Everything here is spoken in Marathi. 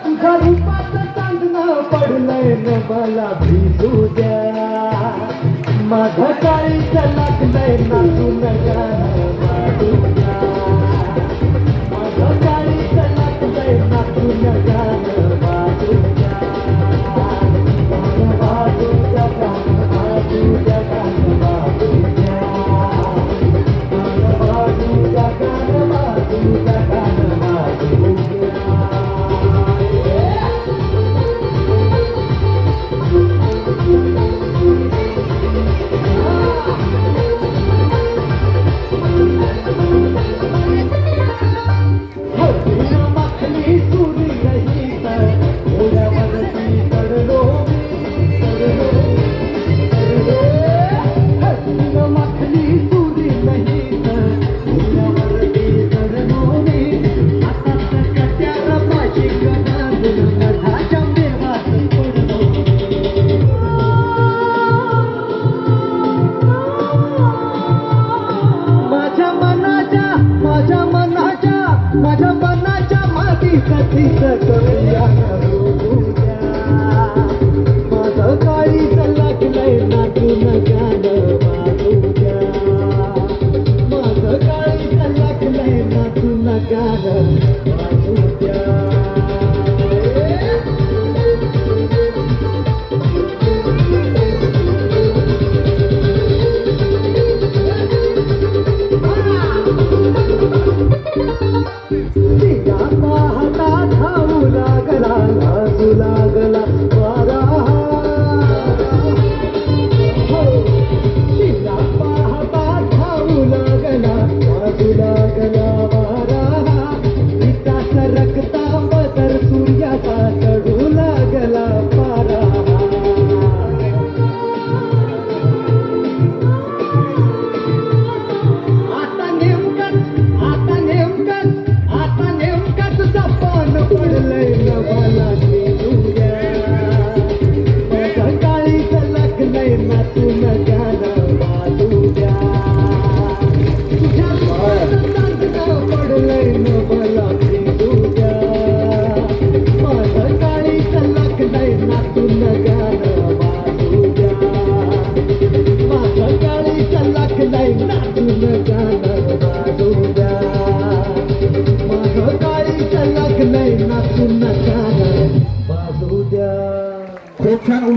तुझ्या रूपाचं चांदणं पडलंय न मला भिजू द्या. माझं काळीच लागलंय ना तू गाणं वाजू द्या. माझं काळीच लागलंय ना तू गाणं वाजू द्या. गाणं वाजू द्या, गाणं वाजू द्या, गाणं वाजू द्या. गाणं वाजू द्या, गाणं वाजू द्या, गाणं वाजू द्या. माझ्या मनाच्या मातीसाठी करूया माझं काळीच लागलंय ना तू गाणं वाजू द्या. माझं काळीच लागलंय ना तू गाणं वाजू द्या. तिला पाहता धावू लागला लाजू लागला वारा. तिला पाहता धावू लागला लाजू लागला वारा. तिचा सरकता बदर सूर्याचा चढू लागला पारा. पडलंय न मला भिजू द्या. माझं काळीच लागलंय ना तू गाणं वाजू द्या. तुझ्या चांदणं पडलंय न मला भिजू द्या. माझं काळीच लागलंय ना तू गाणं वाजू द्या. माझं काळीच लागलंय ना तू गाणं वाजू द्या. माझं काळीच लागलंय ना तू गाणं वाजू द्या. खूप छान.